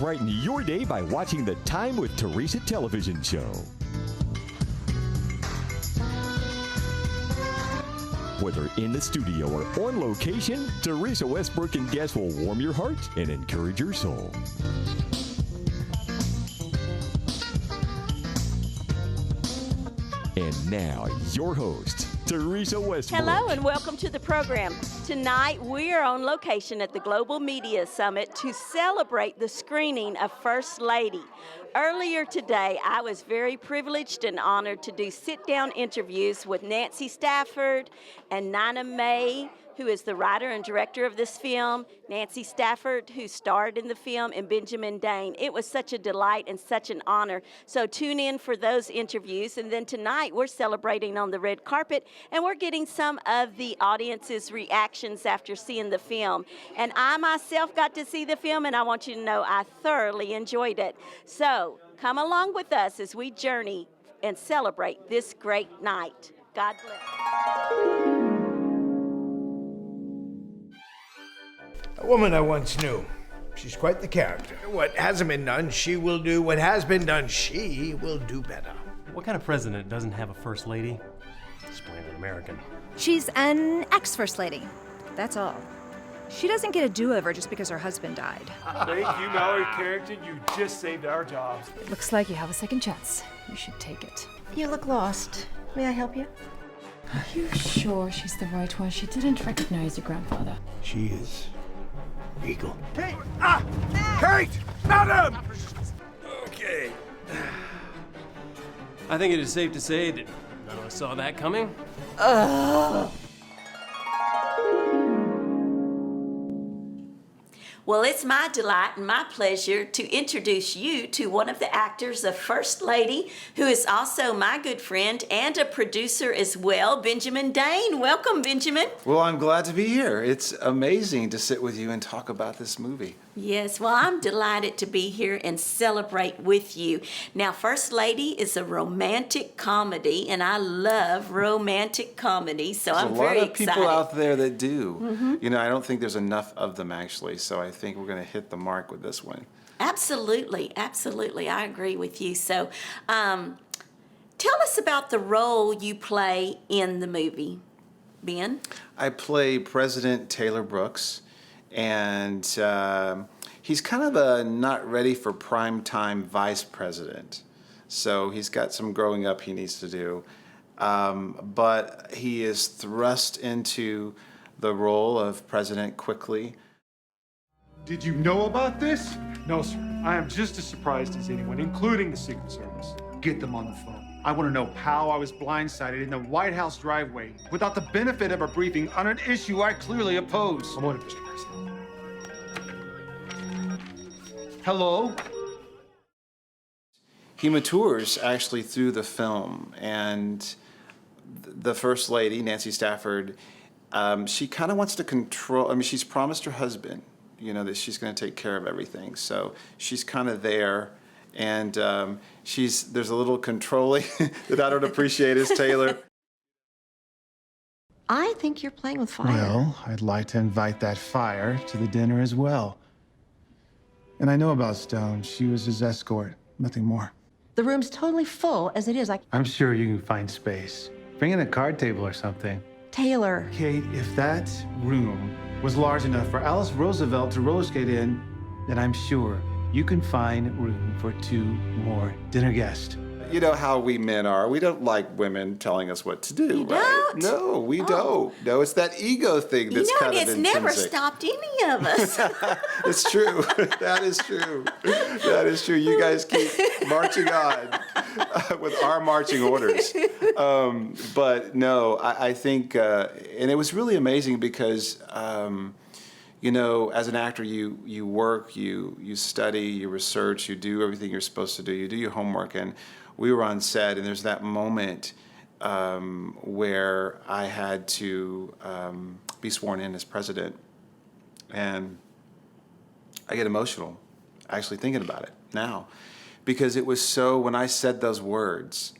brighten your day by watching the Time with Theresa television show. Whether in the studio or on location, Theresa Westbrook and guests will warm your heart and encourage your soul. And now, your host, Theresa Westbrook. Hello and welcome to the program. Tonight we are on location at the Global Media Summit to celebrate the screening of First Lady. Earlier today, I was very privileged and honored to do sit-down interviews with Nancy Stafford and Nina May, who is the writer and director of this film, Nancy Stafford, who starred in the film, and Benjamin Dane. It was such a delight and such an honor. So tune in for those interviews. And then tonight, we're celebrating on the red carpet, and we're getting some of the audience's reactions after seeing the film. And I myself got to see the film, and I want you to know I thoroughly enjoyed it. So come along with us as we journey and celebrate this great night. God bless. A woman I once knew. She's quite the character. What hasn't been done, she will do. What has been done, she will do better. What kind of president doesn't have a first lady? Splendid American. She's an ex-first lady. That's all. She doesn't get a do-over just because her husband died. Thank you, Mallory Carrington. You just saved our jobs. It looks like you have a second chance. You should take it. You look lost. May I help you? Are you sure she's the right one? She didn't recognize your grandfather. She is regal. Kate! Kate! Madam! Okay. I think it is safe to say that none of us saw that coming. Well, it's my delight and my pleasure to introduce you to one of the actors of First Lady, who is also my good friend and a producer as well, Benjamin Dane. Welcome, Benjamin. Well, I'm glad to be here. It's amazing to sit with you and talk about this movie. Yes, well, I'm delighted to be here and celebrate with you. Now, First Lady is a romantic comedy, and I love romantic comedy, so I'm very excited. There's a lot of people out there that do. Mm-hmm. You know, I don't think there's enough of them, actually, so I think we're going to hit the mark with this one. Absolutely, absolutely. I agree with you. So, tell us about the role you play in the movie, Ben. I play President Taylor Brooks. And he's kind of a not ready for prime time vice president. So he's got some growing up he needs to do. But he is thrust into the role of president quickly. Did you know about this? No, sir. I am just as surprised as anyone, including the Secret Service. Get them on the phone. I want to know how I was blindsided in the White House driveway without the benefit of a briefing on an issue I clearly oppose. I'm on it, Mr. President. Hello? He matures actually through the film, and the First Lady, Nancy Stafford, she kind of wants to control. I mean, she's promised her husband, you know, that she's going to take care of everything. So she's kind of there, and there's a little controlling that I don't appreciate as Taylor. I think you're playing with fire. Well, I'd like to invite that fire to the dinner as well. And I know about Stone. She was his escort, nothing more. The room's totally full as it is. I'm sure you can find space. Bring in a card table or something. Taylor. Kate, if that room was large enough for Alice Roosevelt to roller skate in, then I'm sure you can find room for 2 more dinner guests. You know how we men are. We don't like women telling us what to do, You right? don't? No, we don't. No, it's that ego thing that's kind of it's intrinsic. never stopped any of us. It's true. That is true. That is true. You guys keep marching on with our marching orders. But no, I think, and it was really amazing because, you know, as an actor, you work, you study, you research, you do everything you're supposed to do. You do your homework, and we were on set, and there's that moment where I had to be sworn in as president, and I get emotional actually thinking about it now, because it was so, when I said those words,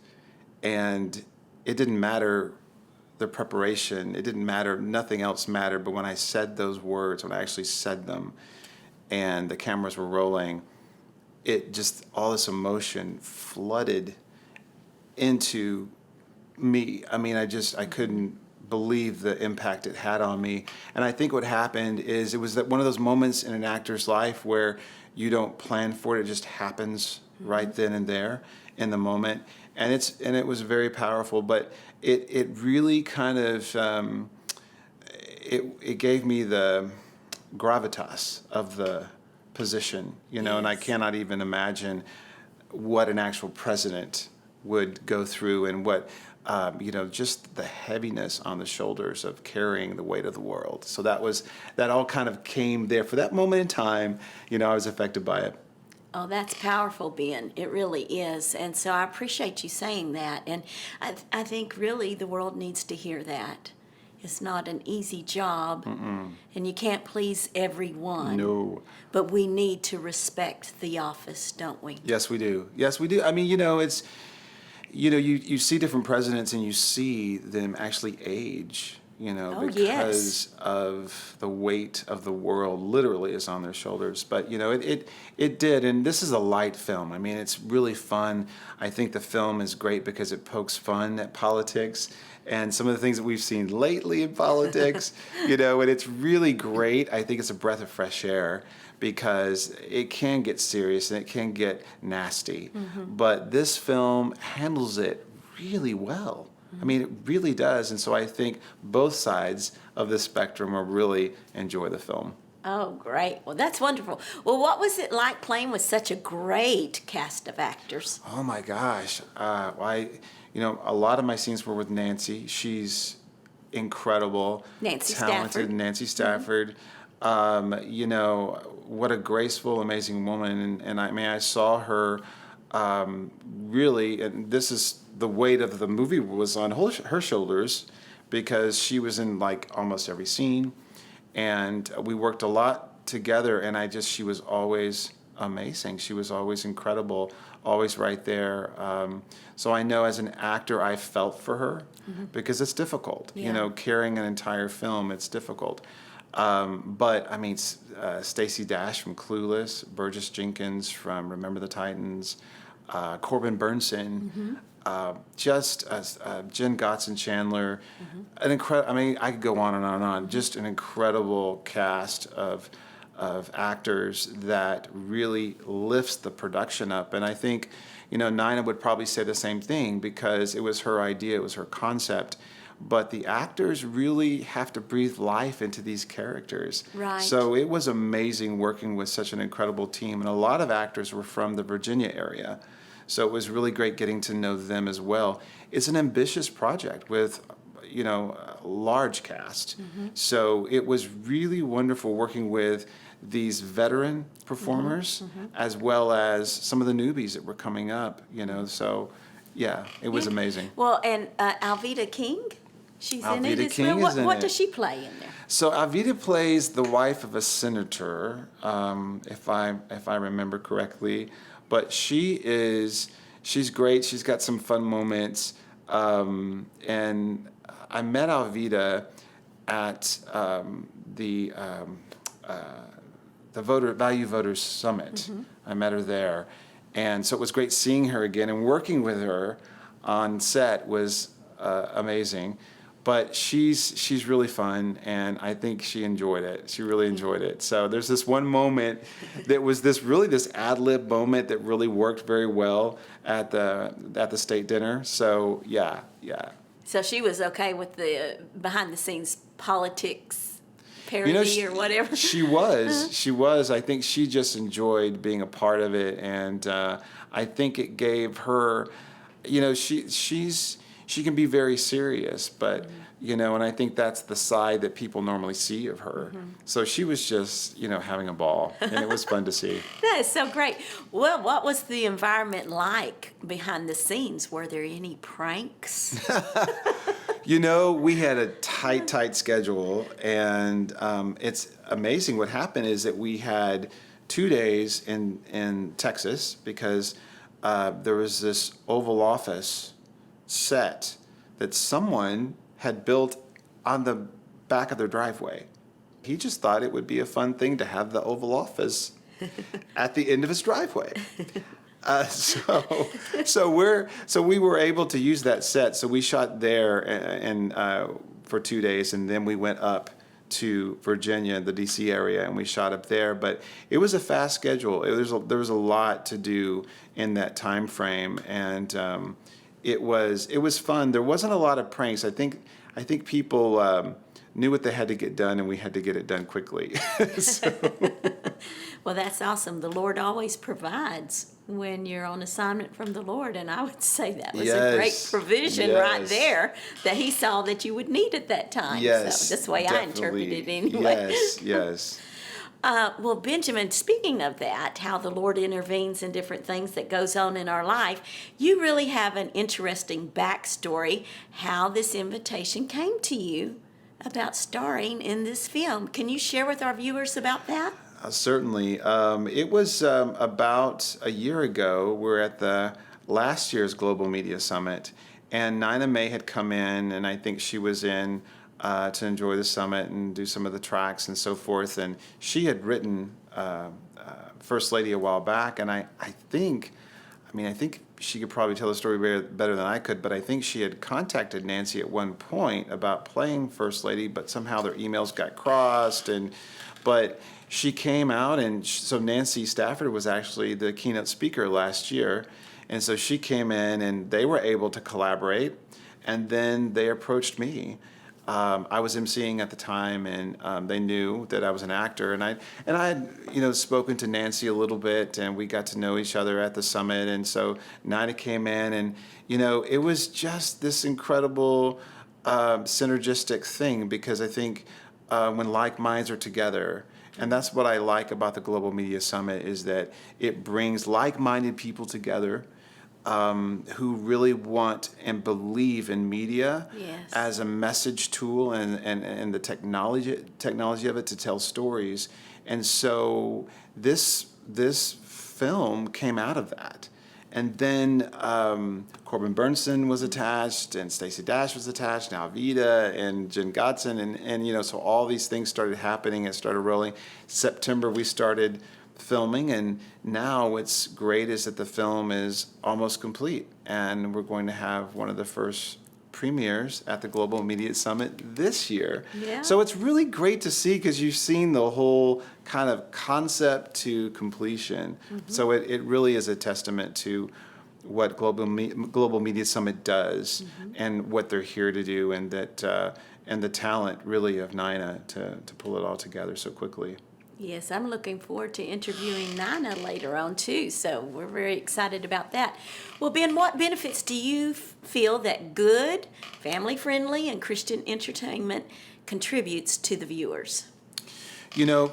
and it didn't matter the preparation, it didn't matter, nothing else mattered, but when I said those words, when I actually said them, and the cameras were rolling, it just, all this emotion flooded into me. I mean, I couldn't believe the impact it had on me. And I think what happened is it was that one of those moments in an actor's life where you don't plan for it, it just happens right then and there in the moment. And it was very powerful, but it really kind of, it gave me the gravitas of the position, you know, and I cannot even imagine what an actual president would go through and what, you know, just the heaviness on the shoulders of carrying the weight of the world. So that all kind of came there for that moment in time. You know, I was affected by it. Oh, that's powerful, Ben. It really is. And so I appreciate you saying that. And I think really the world needs to hear that. It's not an easy job, and you can't please everyone. No. But we need to respect the office, don't we? Yes, we do. Yes, we do. I mean, you know, it's, you know, you see different presidents and you see them actually age, you know, because of the weight of the world literally is on their shoulders. But, you know, it did. And this is a light film. I mean, it's really fun. I think the film is great because it pokes fun at politics and some of the things that we've seen lately in politics, you know, and it's really great. I think it's a breath of fresh air because it can get serious and it can get nasty. But this film handles it really well. I mean, it really does. And so I think both sides of the spectrum will really enjoy the film. Oh, great. Well, that's wonderful. Well, what was it like playing with such a great cast of actors? Oh, my gosh. You know, a lot of my scenes were with Nancy. She's incredible. Nancy talented Stafford. Nancy Stafford. You know, what a graceful, amazing woman. And I mean, I saw her really, and this is the weight of the movie was on her shoulders because she was in like almost every scene. And we worked a lot together, and she was always amazing. She was always incredible, always right there. So I know as an actor, I felt for her because it's difficult. You know, carrying an entire film, it's difficult. But I mean, Stacey Dash from Clueless, Burgess Jenkins from Remember the Titans, Corbin Burnson, Jen Gotson Chandler, an incredible. I mean, I could go on and on and on. Just an incredible cast of actors that really lifts the production up. And I think, you know, Nina would probably say the same thing because it was her idea, it was her concept. But the actors really have to breathe life into these characters. Right. So it was amazing working with such an incredible team. And a lot of actors were from the Virginia area. So it was really great getting to know them as well. It's an ambitious project with, you know, a large cast. So it was really wonderful working with these veteran performers as well as some of the newbies that were coming up, you know. So, yeah, it was amazing. Well, and Alveda King, she's in it as King well. is in What it. does she play in there? So Alveda plays the wife of a senator, if I remember correctly. But she's great. She's got some fun moments. And I met Alveda at the Value Voters Summit. I met her there. And so it was great seeing her again, and working with her on set was amazing. But she's really fun, and I think she enjoyed it. She really enjoyed it. So there's this one moment that was this ad-lib moment that really worked very well at the state dinner. So yeah. So she was okay with the behind-the-scenes politics parody or whatever? She was. She was. I think she just enjoyed being a part of it, and I think it gave her, you know, she can be very serious, but, you know, and I think that's the side that people normally see of her. So she was just, you know, having a ball, and it was fun to see. That is so great. Well, what was the environment like behind the scenes? Were there any pranks? You know, we had a tight schedule, and it's amazing. What happened is that we had 2 days in Texas because there was this Oval Office set that someone had built on the back of their driveway. He just thought it would be a fun thing to have the Oval Office at the end of his driveway. So we were able to use that set. So we shot there and for 2 days, and then we went up to Virginia, the D.C. area, and we shot up there. But it was a fast schedule. There was a lot to do in that time frame, and it was fun. There wasn't a lot of pranks. I think people knew what they had to get done, and we had to get it done quickly. Well, that's awesome. The Lord always provides when you're on assignment from the Lord, and I would say that was a great provision right there that He saw that you would need at that time. Yes, so that's the way I interpret it anyway. Yes. Well, Benjamin, speaking of that, how the Lord intervenes in different things that goes on in our life, you really have an interesting backstory how this invitation came to you about starring in this film. Can you share with our viewers about that? Certainly. It was about a year ago. We're at the last year's Global Media Summit, and Nina May had come in, and I think she was in to enjoy the summit and do some of the tracks and so forth. And she had written First Lady a while back, and I think she could probably tell the story better than I could, but I think she had contacted Nancy at one point about playing First Lady, but somehow their emails got crossed. But she came out, and so Nancy Stafford was actually the keynote speaker last year. And so she came in, and they were able to collaborate, and then they approached me. I was emceeing at the time, and they knew that I was an actor, and I had spoken to Nancy a little bit, and we got to know each other at the summit. And so Nina came in, and it was just this incredible synergistic thing, because I think when like minds are together, and that's what I like about the Global Media Summit, is that it brings like-minded people together who really want and believe in media as a message tool and the technology of it to tell stories. And so this film came out of that. And then Corbin Burnson was attached, and Stacey Dash was attached, now Vida and Jen Godson, and so all these things started happening. It started rolling. September we started filming, and now what's great is that the film is almost complete, and we're going to have one of the first premieres at the Global Media Summit this year. Yeah. So it's really great to see, because you've seen the whole kind of concept to completion. Mm-hmm. So it really is a testament to what Global Media Summit does, mm-hmm. and what they're here to do, and that and the talent really of Nina to pull it all together so quickly. Yes, I'm looking forward to interviewing Nina later on, too, so we're very excited about that. Well, Ben, what benefits do you feel that good, family-friendly, and Christian entertainment contributes to the viewers?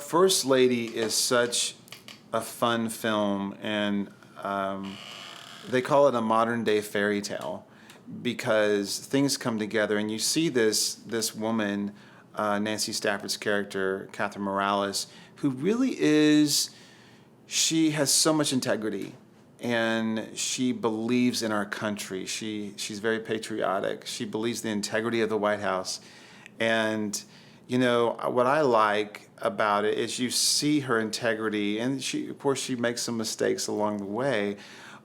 First Lady is such a fun film, and they call it a modern-day fairy tale, because things come together, and you see this woman, Nancy Stafford's character, Catherine Morales, who really she has so much integrity, and she believes in our country. She's very patriotic. She believes the integrity of the White House. And, what I like about it is you see her integrity, and of course she makes some mistakes along the way,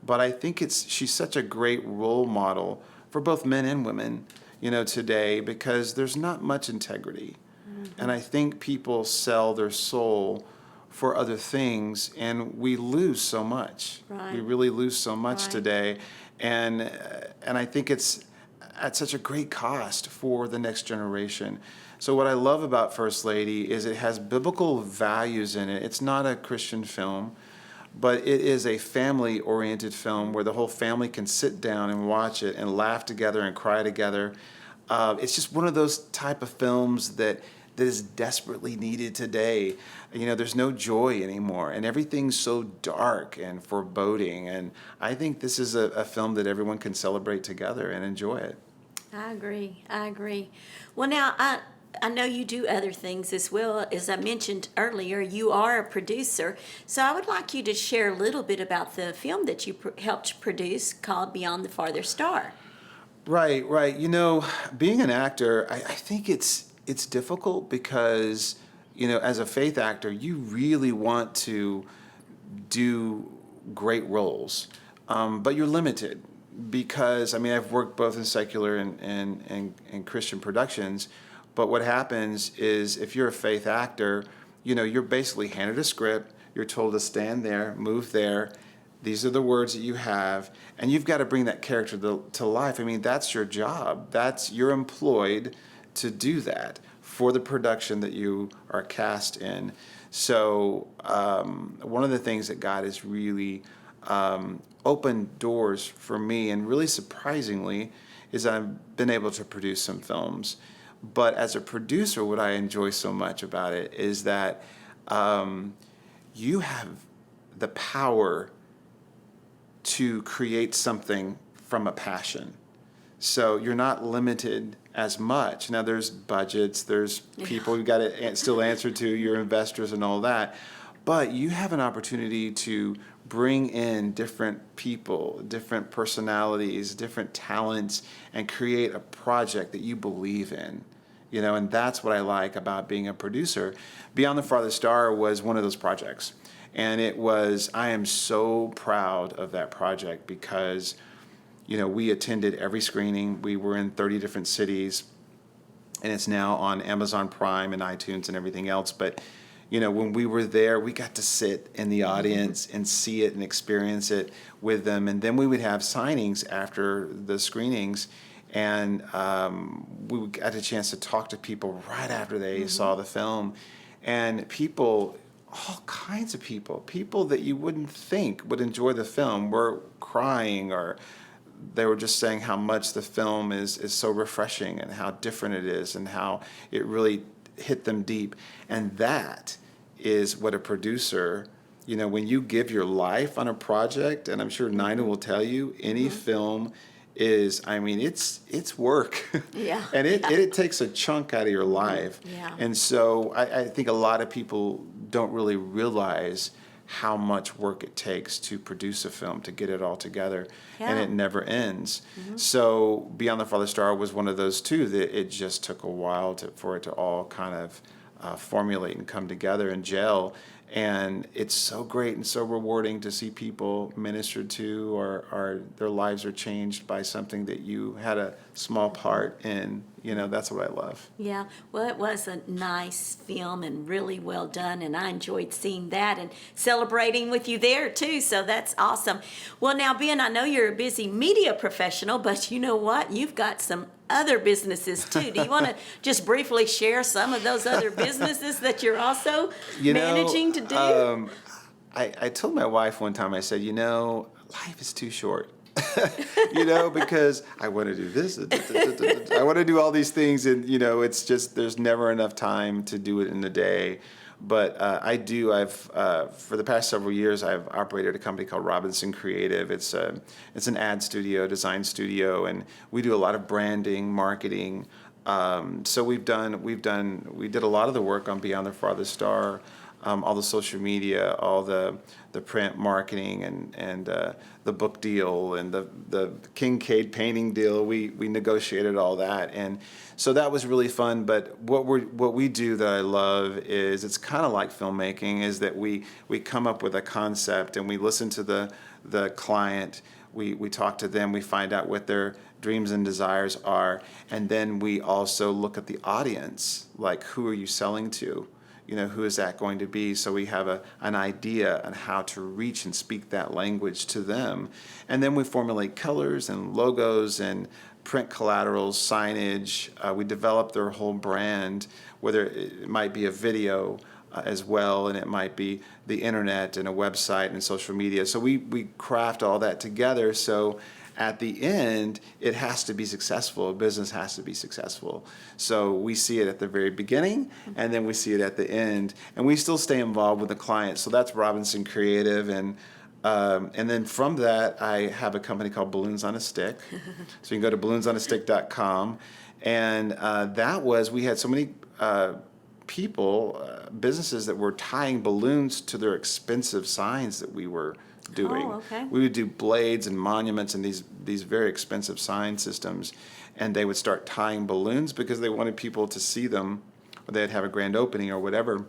but I think she's such a great role model for both men and women, today, because there's not much integrity. And I think people sell their soul for other things, and we lose so much. Right. We really lose so much today, and I think it's at such a great cost for the next generation. So what I love about First Lady is it has biblical values in it. It's not a Christian film, but it is a family-oriented film where the whole family can sit down and watch it and laugh together and cry together. It's just one of those type of films that is desperately needed today. There's no joy anymore, and everything's so dark and foreboding. And I think this is a film that everyone can celebrate together and enjoy it. I agree. Well, now, I know you do other things as well. As I mentioned earlier, you are a producer. So I would like you to share a little bit about the film that you helped produce called Beyond the Farthest Star. Right. Being an actor, I think it's difficult because, as a faith actor, you really want to do great roles, but you're limited because, I mean, I've worked both in secular and Christian productions, but what happens is if you're a faith actor, you know, you're basically handed a script, you're told to stand there, move there, these are the words that you have, and you've got to bring that character to life. I mean, that's your job. You're employed to do that for the production that you are cast in. So one of the things that God has really opened doors for me, and really surprisingly, is I've been able to produce some films. But as a producer, what I enjoy so much about it is that you have the power to create something from a passion. So you're not limited as much. Now there's budgets, there's people you've got to still answer to, your investors and all that. But you have an opportunity to bring in different people, different personalities, different talents, and create a project that you believe in. You know, and that's what I like about being a producer. Beyond the Farthest Star was one of those projects. And I am so proud of that project because, you know, we attended every screening. We were in 30 different cities, and it's now on Amazon Prime and iTunes and everything else. But, you know, when we were there, we got to sit in the audience and see it and experience it with them. And then we would have signings after the screenings. And we got a chance to talk to people right after they saw the film. And people, all kinds of people that you wouldn't think would enjoy the film were crying, or they were just saying how much the film is so refreshing and how different it is and how it really hit them deep. And that is what a producer, you know, when you give your life on a project, and I'm sure Nina will tell you, any film is, I mean, it's work. Yeah. And it takes a chunk out of your life. Yeah. And so I think a lot of people don't really realize how much work it takes to produce a film, to get it all together, and it never ends. So Beyond the Farthest Star was one of those too, that it just took a while for it to all kind of formulate and come together and gel. And it's so great and so rewarding to see people ministered to, or their lives are changed by something that you had a small part in. You know, that's what I love. Yeah, well, it was a nice film and really well done, and I enjoyed seeing that and celebrating with you there, too, so that's awesome. Well, now, Ben, I know you're a busy media professional, but you know what? You've got some other businesses, too. Do you want to just briefly share some of those other businesses that you're also managing to do? I told my wife one time, I said, you know, life is too short. You know, because I want to do this, I want to do all these things, and you know, it's just there's never enough time to do it in a day. But I've for the past several years I've operated a company called Robinson Creative. It's an ad studio, design studio, and we do a lot of branding, marketing. So we did a lot of the work on Beyond the Farthest Star. All the social media, all the print marketing, and the book deal, and the Kincaid painting deal. We negotiated all that, and so that was really fun. But what we do that I love is, it's kind of like filmmaking, is that we come up with a concept and we listen to the client. We talk to them. We find out what their dreams and desires are, and then we also look at the audience. Like, who are you selling to? You know, who is that going to be? So we have an idea on how to reach and speak that language to them. And then we formulate colors and logos and print collaterals, signage. We develop their whole brand, whether it might be a video as well, and it might be the internet and a website and social media. So we craft all that together. So at the end, it has to be successful. A business has to be successful. So we see it at the very beginning, and then we see it at the end, and we still stay involved with the client. So that's Robinson Creative, and then from that, I have a company called Balloons on a Stick. So you can go to balloonsonastick.com, and we had so many people, businesses that were tying balloons to their expensive signs that we were doing. Oh, okay. We would do blades and monuments and these very expensive sign systems, and they would start tying balloons because they wanted people to see them, or they'd have a grand opening or whatever.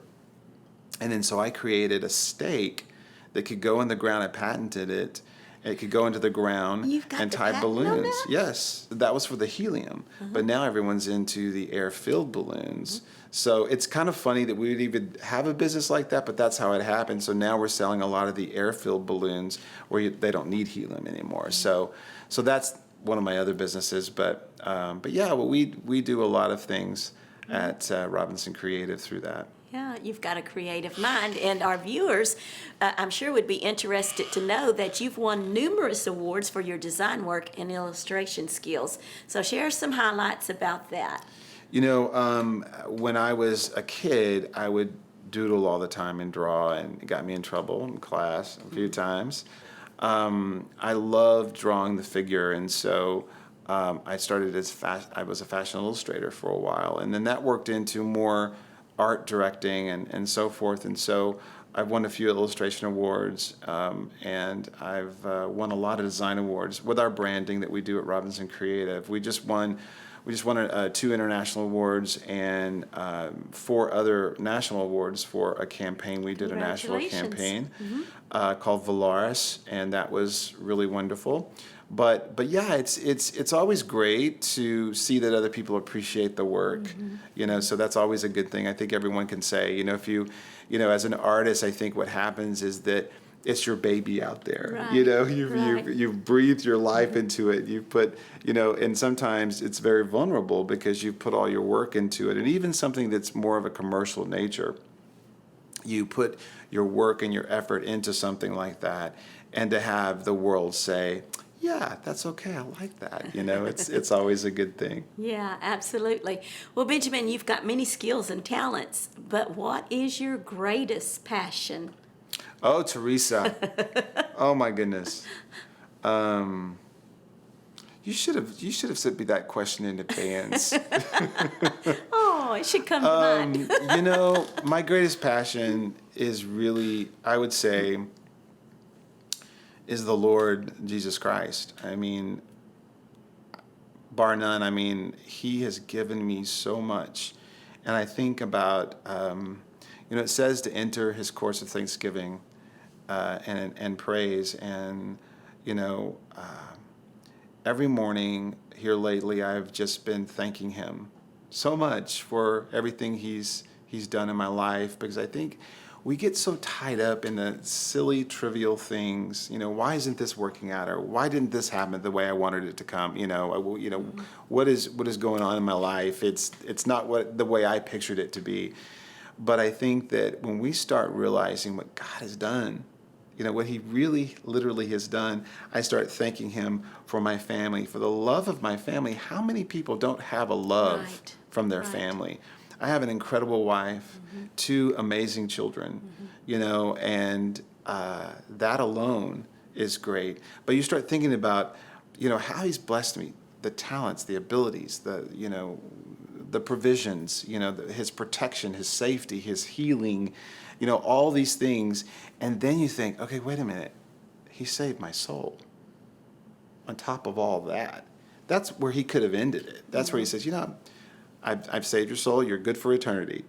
And then so I created a stake that could go in the ground. I patented it. It could go into the ground You've got and the tie patent on balloons. that? Yes, that was for the helium. But now everyone's into the air-filled balloons. So it's kind of funny that we would even have a business like that, but that's how it happened. So now we're selling a lot of the air-filled balloons where they don't need helium anymore. So that's one of my other businesses. But yeah, well, we do a lot of things at Robinson Creative through that. Yeah, you've got a creative mind, and our viewers, I'm sure, would be interested to know that you've won numerous awards for your design work and illustration skills. So share some highlights about that. You know, when I was a kid, I would doodle all the time and draw, and it got me in trouble in class a few times. I loved drawing the figure, and so I started I was a fashion illustrator for a while, and then that worked into more art directing and so forth. And so I've won a few illustration awards, and I've won a lot of design awards with our branding that we do at Robinson Creative. We just won 2 international awards and 4 other national awards for a campaign. We did a national campaign called Valaris, and that was really wonderful. But yeah, it's always great to see that other people appreciate the work, you know. So that's always a good thing. I think everyone can say, you know, if you know, as an artist, I think what happens is that it's your baby out there. Right. You know, you've breathed your life into it. You've put, you know, and sometimes it's very vulnerable because you've put all your work into it. And even something that's more of a commercial nature, you put your work and your effort into something like that, and to have the world say, yeah, that's okay, I like that. You know, it's always a good thing. Yeah, absolutely. Well, Benjamin, you've got many skills and talents, but what is your greatest passion? Oh, Theresa. Oh my goodness. You should have sent me that question in advance. Oh, it should come to mind. You know, my greatest passion is really, I would say, is the Lord Jesus Christ. I mean, bar none, I mean, he has given me so much. And I think about, you know, it says to enter his course of thanksgiving and praise. And, you know, every morning here lately, I've just been thanking him so much for everything he's done in my life, because I think we get so tied up in the silly, trivial things. You know, why isn't this working out, or why didn't this happen the way I wanted it to come? You know, what is going on in my life? It's not the way I pictured it to be. But I think that when we start realizing what God has done, you know, what he really, literally has done, I start thanking him for my family, for the love of my family. How many people don't have a love from their family? I have an incredible wife, 2 amazing children, you know, and that alone is great. But you start thinking about, you know, how he's blessed me, the talents, the abilities, you know, the provisions, you know, his protection, his safety, his healing, you know, all these things. And then you think, okay, wait a minute, he saved my soul. On top of all that, that's where he could have ended it. That's where he says, you know, I've saved your soul, you're good for eternity.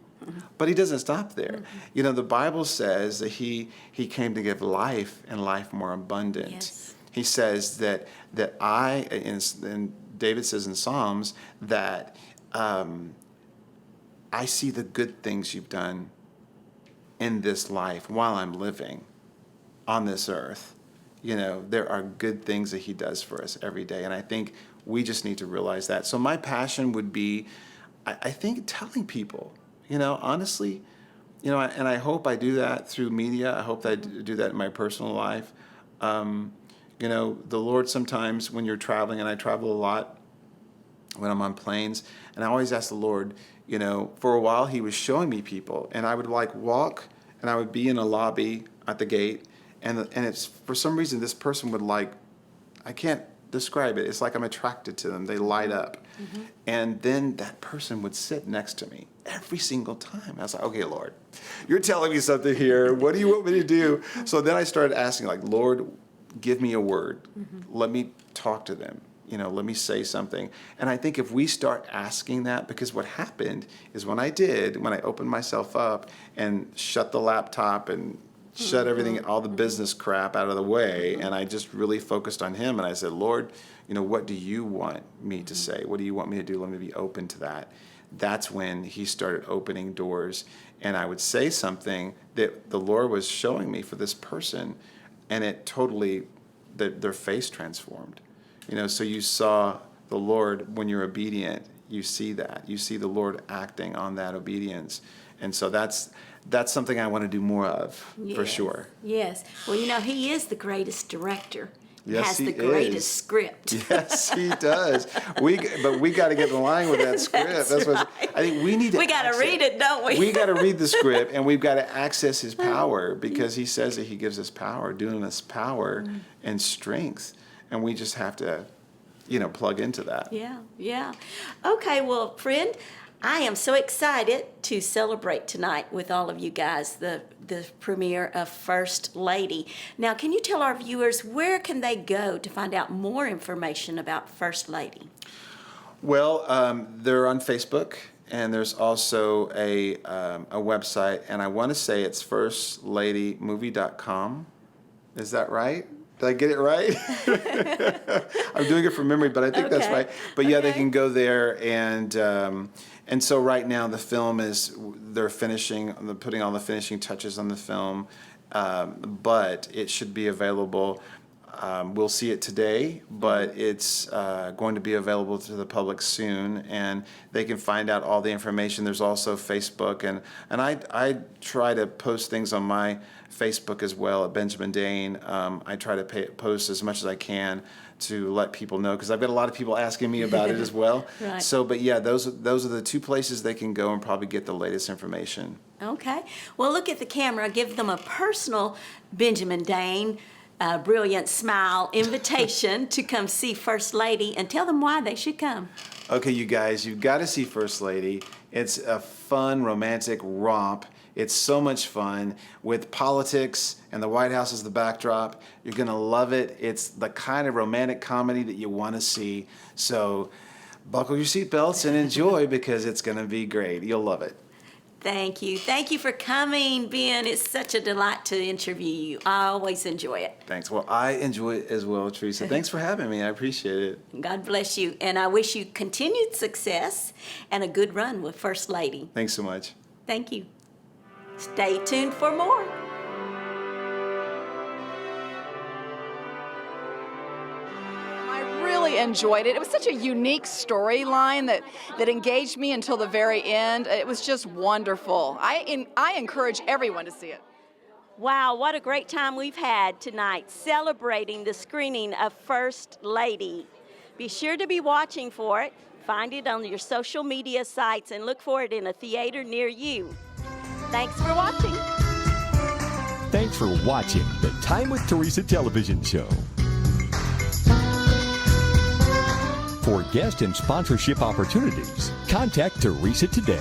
But he doesn't stop there. You know, the Bible says that he came to give life and life more abundant. Yes. He says that and David says in Psalms that I see the good things you've done in this life while I'm living on this earth. You know, there are good things that he does for us every day. And I think we just need to realize that. So my passion would be, I think, telling people, you know, honestly, you know, and I hope I do that through media. I hope that I do that in my personal life. You know, the Lord sometimes when you're traveling, and I travel a lot when I'm on planes, and I always ask the Lord, you know, for a while he was showing me people, and I would like walk, and I would be in a lobby at the gate, and it's for some reason this person would like, I can't describe it. It's like I'm attracted to them. They light up. And then that person would sit next to me every single time. I was like, okay, Lord, you're telling me something here. What do you want me to do? So then I started asking, like, Lord, give me a word. Let me talk to them. You know, let me say something. And I think if we start asking that, because what happened is when I opened myself up and shut the laptop and shut everything, all the business crap out of the way, and I just really focused on him. And I said, Lord, what do you want me to say? What do you want me to do? Let me be open to that. That's when he started opening doors, and I would say something that the Lord was showing me for this person, and it totally, their face transformed. So you saw the Lord when you're obedient. You see that. You see the Lord acting on that obedience. And so that's something I want to do more of, for sure. Yes. Well, he is the greatest director. Yes, has he the greatest is. script. Yes, he does. But we got to get in line with that script. That's what I think we need to. We got to read it, don't we? We got to read the script, and we've got to access his power, because he says that he gives us power, doing us power and strength, and we just have to, plug into that. Yeah. Okay, well, friend, I am so excited to celebrate tonight with all of you guys, the premiere of First Lady. Now, can you tell our viewers where can they go to find out more information about First Lady? Well, they're on Facebook, and there's also a website, and I want to say it's firstladymovie.com. Is that right? Did I get it right? I'm doing it from memory, but I think that's right. But yeah, they can go there, and so right now the film they're putting all the finishing touches on the film, but it should be available. We'll see it today, but it's going to be available to the public soon, and they can find out all the information. There's also Facebook, and I try to post things on my Facebook as well at Benjamin Dane. I try to post as much as I can to let people know, because I've got a lot of people asking me about it as well. Right. So, but yeah, those are the two places they can go and probably get the latest information. Okay. Well, look at the camera. Give them a personal Benjamin Dane brilliant smile invitation to come see First Lady, and tell them why they should come. Okay, you guys, you've got to see First Lady. It's a fun, romantic romp. It's so much fun with politics and the White House as the backdrop. You're going to love it. It's the kind of romantic comedy that you want to see. So buckle your seatbelts and enjoy, because it's going to be great. You'll love it. Thank you. Thank you for coming, Ben. It's such a delight to interview you. I always enjoy it. Thanks. Well, I enjoy it as well, Theresa. Thanks for having me. I appreciate it. God bless you. And I wish you continued success and a good run with First Lady. Thanks so much. Thank you. Stay tuned for more. I really enjoyed it. It was such a unique storyline that engaged me until the very end. It was just wonderful. I encourage everyone to see it. Wow, what a great time we've had tonight celebrating the screening of First Lady. Be sure to be watching for it. Find it on your social media sites and look for it in a theater near you. Thanks for watching. Thanks for watching the Time with Theresa television show. For guest and sponsorship opportunities, contact Theresa today.